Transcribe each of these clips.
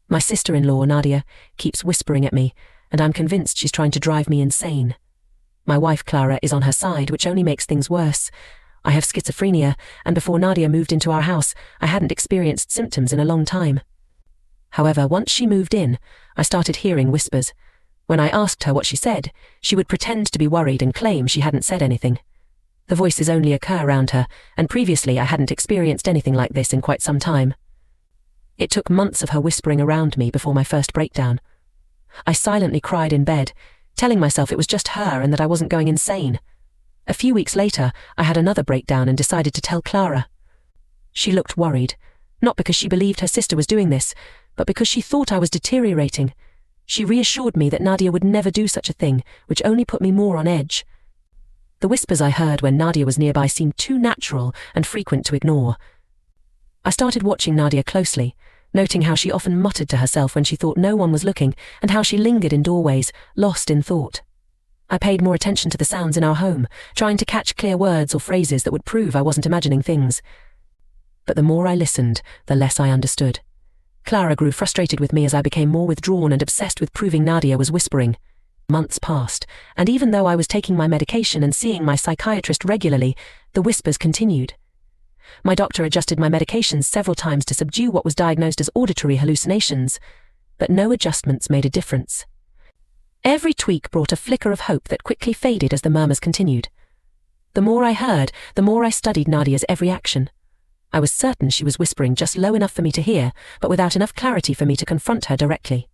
My sister-in-law, Nadia, keeps whispering at me, and I'm convinced she's trying to drive me insane. My wife, Clara, is on her side, which only makes things worse. I have schizophrenia, and before Nadia moved into our house, I hadn't experienced symptoms in a long time. However, once she moved in, I started hearing whispers. When I asked her what she said, she would pretend to be worried and claim she hadn't said anything. The voices only occur around her, and previously I hadn't experienced anything like this in quite some time. It took months of her whispering around me before my first breakdown. I silently cried in bed, telling myself it was just her and that I wasn't going insane. A few weeks later, I had another breakdown and decided to tell Clara. She looked worried, not because she believed her sister was doing this, but because she thought I was deteriorating. She reassured me that Nadia would never do such a thing, which only put me more on edge. The whispers I heard when Nadia was nearby seemed too natural and frequent to ignore. I started watching Nadia closely, noting how she often muttered to herself when she thought no one was looking, and how she lingered in doorways, lost in thought. I paid more attention to the sounds in our home, trying to catch clear words or phrases that would prove I wasn't imagining things. But the more I listened, the less I understood. Clara grew frustrated with me as I became more withdrawn and obsessed with proving Nadia was whispering. Months passed, and even though I was taking my medication and seeing my psychiatrist regularly, the whispers continued. My doctor adjusted my medications several times to subdue what was diagnosed as auditory hallucinations, but no adjustments made a difference. Every tweak brought a flicker of hope that quickly faded as the murmurs continued. The more I heard, the more I studied Nadia's every action. I was certain she was whispering just low enough for me to hear, but without enough clarity for me to confront her directly.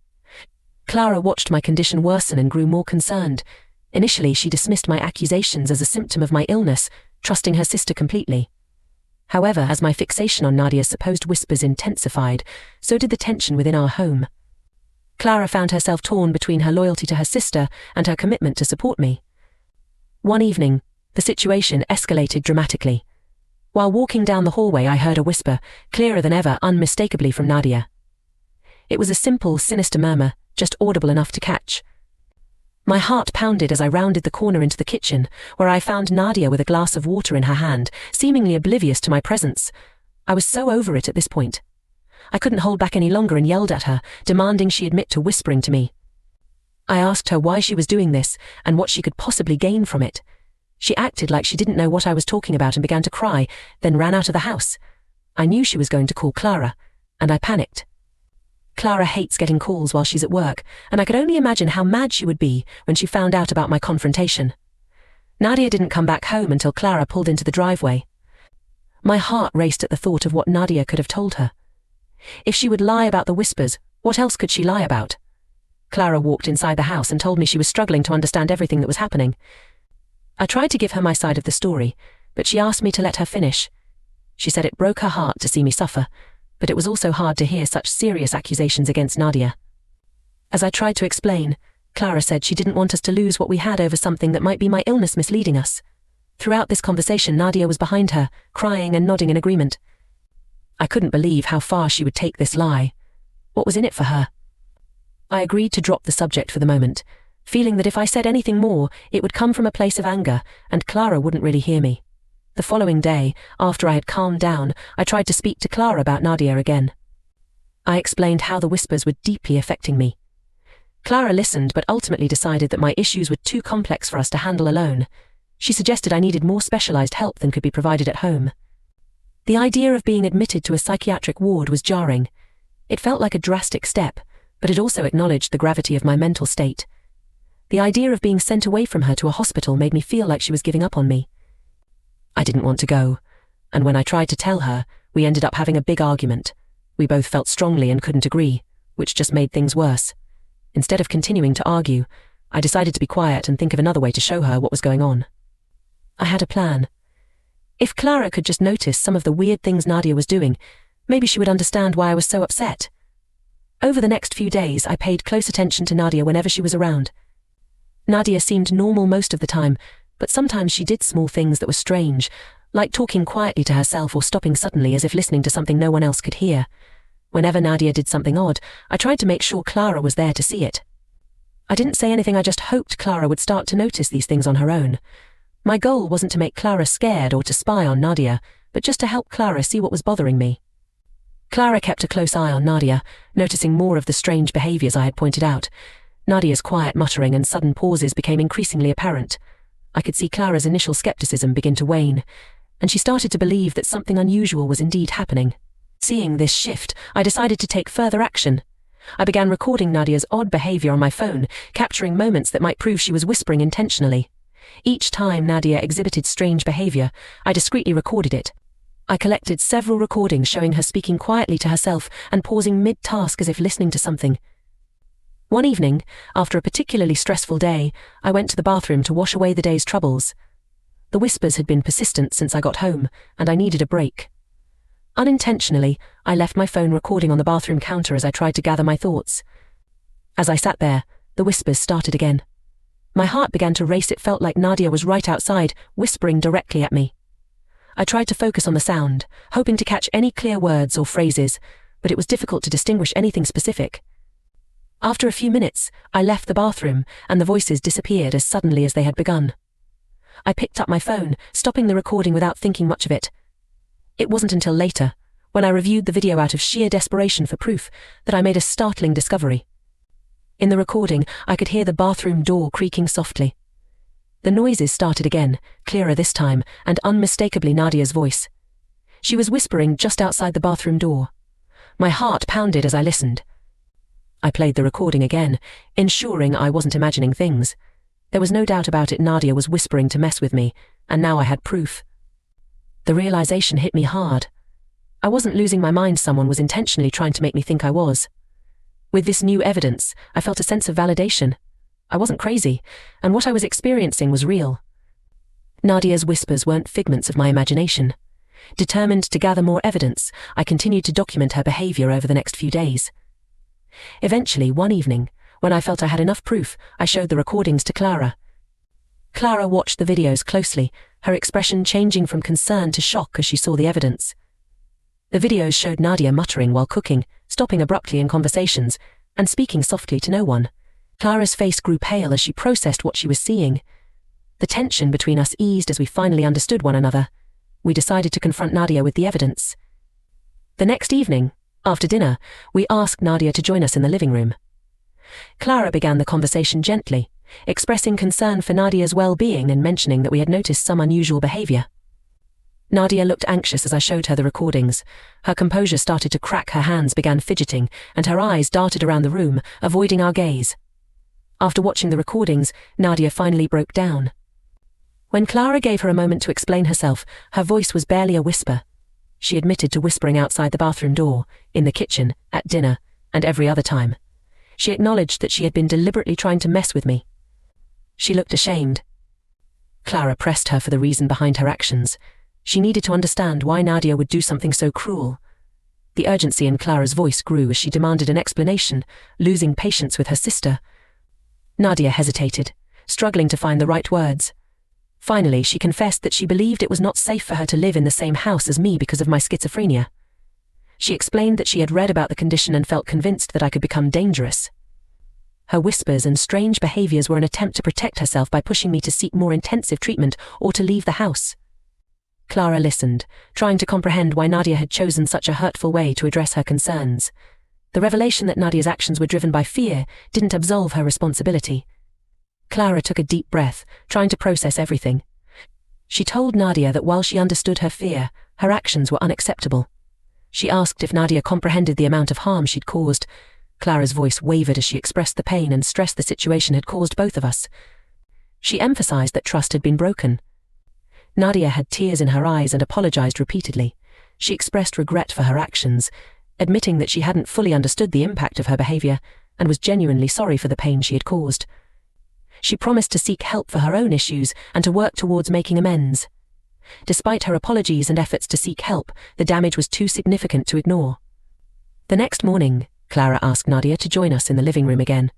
Clara watched my condition worsen and grew more concerned. Initially, she dismissed my accusations as a symptom of my illness, trusting her sister completely. However, as my fixation on Nadia's supposed whispers intensified, so did the tension within our home. Clara found herself torn between her loyalty to her sister and her commitment to support me. One evening, the situation escalated dramatically. While walking down the hallway, I heard a whisper, clearer than ever, unmistakably from Nadia. It was a simple, sinister murmur, just audible enough to catch. My heart pounded as I rounded the corner into the kitchen, where I found Nadia with a glass of water in her hand, seemingly oblivious to my presence. I was so over it at this point. I couldn't hold back any longer and yelled at her, demanding she admit to whispering to me. I asked her why she was doing this and what she could possibly gain from it. She acted like she didn't know what I was talking about and began to cry, then ran out of the house. I knew she was going to call Clara, and I panicked. Clara hates getting calls while she's at work, and I could only imagine how mad she would be when she found out about my confrontation. Nadia didn't come back home until Clara pulled into the driveway. My heart raced at the thought of what Nadia could have told her. If she would lie about the whispers, what else could she lie about? Clara walked inside the house and told me she was struggling to understand everything that was happening. I tried to give her my side of the story, but she asked me to let her finish. She said it broke her heart to see me suffer, but it was also hard to hear such serious accusations against Nadia. As I tried to explain, Clara said she didn't want us to lose what we had over something that might be my illness misleading us. Throughout this conversation, Nadia was behind her, crying and nodding in agreement. I couldn't believe how far she would take this lie. What was in it for her? I agreed to drop the subject for the moment, feeling that if I said anything more, it would come from a place of anger, and Clara wouldn't really hear me. The following day, after I had calmed down, I tried to speak to Clara about Nadia again. I explained how the whispers were deeply affecting me. Clara listened, but ultimately decided that my issues were too complex for us to handle alone. She suggested I needed more specialized help than could be provided at home. The idea of being admitted to a psychiatric ward was jarring. It felt like a drastic step, but it also acknowledged the gravity of my mental state. The idea of being sent away from her to a hospital made me feel like she was giving up on me. I didn't want to go, and when I tried to tell her, we ended up having a big argument. We both felt strongly and couldn't agree, which just made things worse. Instead of continuing to argue, I decided to be quiet and think of another way to show her what was going on. I had a plan. If Clara could just notice some of the weird things Nadia was doing, maybe she would understand why I was so upset. Over the next few days, I paid close attention to Nadia whenever she was around. Nadia seemed normal most of the time, but sometimes she did small things that were strange, like talking quietly to herself or stopping suddenly as if listening to something no one else could hear. Whenever Nadia did something odd, I tried to make sure Clara was there to see it. I didn't say anything, I just hoped Clara would start to notice these things on her own. My goal wasn't to make Clara scared or to spy on Nadia, but just to help Clara see what was bothering me. Clara kept a close eye on Nadia, noticing more of the strange behaviors I had pointed out. Nadia's quiet muttering and sudden pauses became increasingly apparent. I could see Clara's initial skepticism begin to wane, and she started to believe that something unusual was indeed happening. Seeing this shift, I decided to take further action. I began recording Nadia's odd behavior on my phone, capturing moments that might prove she was whispering intentionally. Each time Nadia exhibited strange behavior, I discreetly recorded it. I collected several recordings showing her speaking quietly to herself and pausing mid-task as if listening to something. One evening, after a particularly stressful day, I went to the bathroom to wash away the day's troubles. The whispers had been persistent since I got home, and I needed a break. Unintentionally, I left my phone recording on the bathroom counter as I tried to gather my thoughts. As I sat there, the whispers started again. My heart began to race. It felt like Nadia was right outside, whispering directly at me. I tried to focus on the sound, hoping to catch any clear words or phrases, but it was difficult to distinguish anything specific. After a few minutes, I left the bathroom, and the voices disappeared as suddenly as they had begun. I picked up my phone, stopping the recording without thinking much of it. It wasn't until later, when I reviewed the video out of sheer desperation for proof, that I made a startling discovery. In the recording, I could hear the bathroom door creaking softly. The noises started again, clearer this time, and unmistakably Nadia's voice. She was whispering just outside the bathroom door. My heart pounded as I listened. I played the recording again, ensuring I wasn't imagining things. There was no doubt about it, Nadia was whispering to mess with me, and now I had proof. The realization hit me hard. I wasn't losing my mind. Someone was intentionally trying to make me think I was. With this new evidence, I felt a sense of validation. I wasn't crazy, and what I was experiencing was real. Nadia's whispers weren't figments of my imagination. Determined to gather more evidence, I continued to document her behavior over the next few days. Eventually, one evening, when I felt I had enough proof, I showed the recordings to Clara. Clara watched the videos closely, her expression changing from concern to shock as she saw the evidence. The videos showed Nadia muttering while cooking, stopping abruptly in conversations, and speaking softly to no one. Clara's face grew pale as she processed what she was seeing. The tension between us eased as we finally understood one another. We decided to confront Nadia with the evidence. The next evening, after dinner, we asked Nadia to join us in the living room. Clara began the conversation gently, expressing concern for Nadia's well-being and mentioning that we had noticed some unusual behavior. Nadia looked anxious as I showed her the recordings. Her composure started to crack, her hands began fidgeting, and her eyes darted around the room, avoiding our gaze. After watching the recordings, Nadia finally broke down. When Clara gave her a moment to explain herself, her voice was barely a whisper. She admitted to whispering outside the bathroom door, in the kitchen, at dinner, and every other time. She acknowledged that she had been deliberately trying to mess with me. She looked ashamed. Clara pressed her for the reason behind her actions. She needed to understand why Nadia would do something so cruel. The urgency in Clara's voice grew as she demanded an explanation, losing patience with her sister. Nadia hesitated, struggling to find the right words. Finally, she confessed that she believed it was not safe for her to live in the same house as me because of my schizophrenia. She explained that she had read about the condition and felt convinced that I could become dangerous. Her whispers and strange behaviors were an attempt to protect herself by pushing me to seek more intensive treatment or to leave the house. Clara listened, trying to comprehend why Nadia had chosen such a hurtful way to address her concerns. The revelation that Nadia's actions were driven by fear didn't absolve her responsibility. Clara took a deep breath, trying to process everything. She told Nadia that while she understood her fear, her actions were unacceptable. She asked if Nadia comprehended the amount of harm she'd caused. Clara's voice wavered as she expressed the pain and stress the situation had caused both of us. She emphasized that trust had been broken. Nadia had tears in her eyes and apologized repeatedly. She expressed regret for her actions, admitting that she hadn't fully understood the impact of her behavior and was genuinely sorry for the pain she had caused. She promised to seek help for her own issues and to work towards making amends. Despite her apologies and efforts to seek help, the damage was too significant to ignore. The next morning, Clara asked Nadia to join us in the living room again.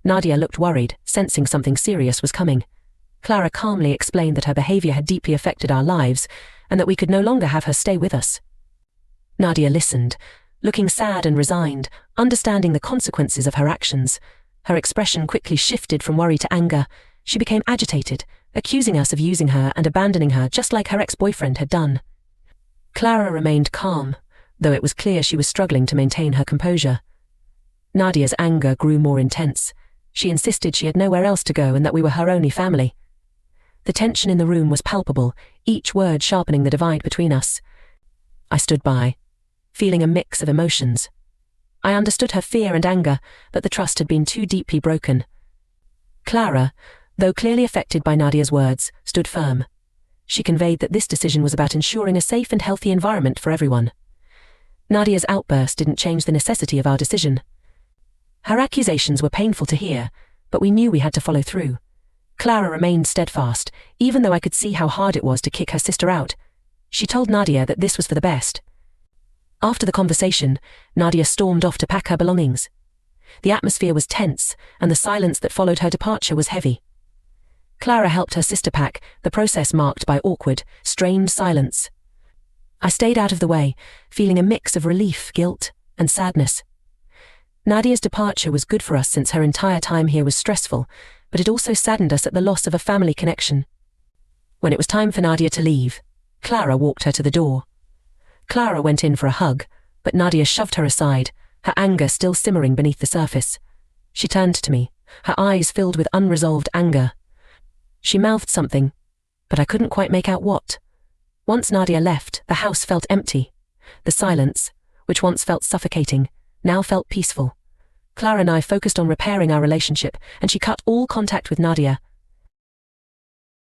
Nadia looked worried, sensing something serious was coming. Clara calmly explained that her behavior had deeply affected our lives and that we could no longer have her stay with us. Nadia listened, looking sad and resigned, understanding the consequences of her actions. Her expression quickly shifted from worry to anger. She became agitated, accusing us of using her and abandoning her just like her ex-boyfriend had done. Clara remained calm, though it was clear she was struggling to maintain her composure. Nadia's anger grew more intense. She insisted she had nowhere else to go and that we were her only family. The tension in the room was palpable, each word sharpening the divide between us. I stood by, feeling a mix of emotions. I understood her fear and anger, but the trust had been too deeply broken. Clara, though clearly affected by Nadia's words, stood firm. She conveyed that this decision was about ensuring a safe and healthy environment for everyone. Nadia's outburst didn't change the necessity of our decision. Her accusations were painful to hear, but we knew we had to follow through. Clara remained steadfast, even though I could see how hard it was to kick her sister out. She told Nadia that this was for the best. After the conversation, Nadia stormed off to pack her belongings. The atmosphere was tense, and the silence that followed her departure was heavy. Clara helped her sister pack, the process marked by awkward, strained silence. I stayed out of the way, feeling a mix of relief, guilt, and sadness. Nadia's departure was good for us since her entire time here was stressful, but it also saddened us at the loss of a family connection. When it was time for Nadia to leave, Clara walked her to the door. Clara went in for a hug, but Nadia shoved her aside, her anger still simmering beneath the surface. She turned to me, her eyes filled with unresolved anger. She mouthed something, but I couldn't quite make out what. Once Nadia left, the house felt empty. The silence, which once felt suffocating, now felt peaceful. Clara and I focused on repairing our relationship, and she cut all contact with Nadia,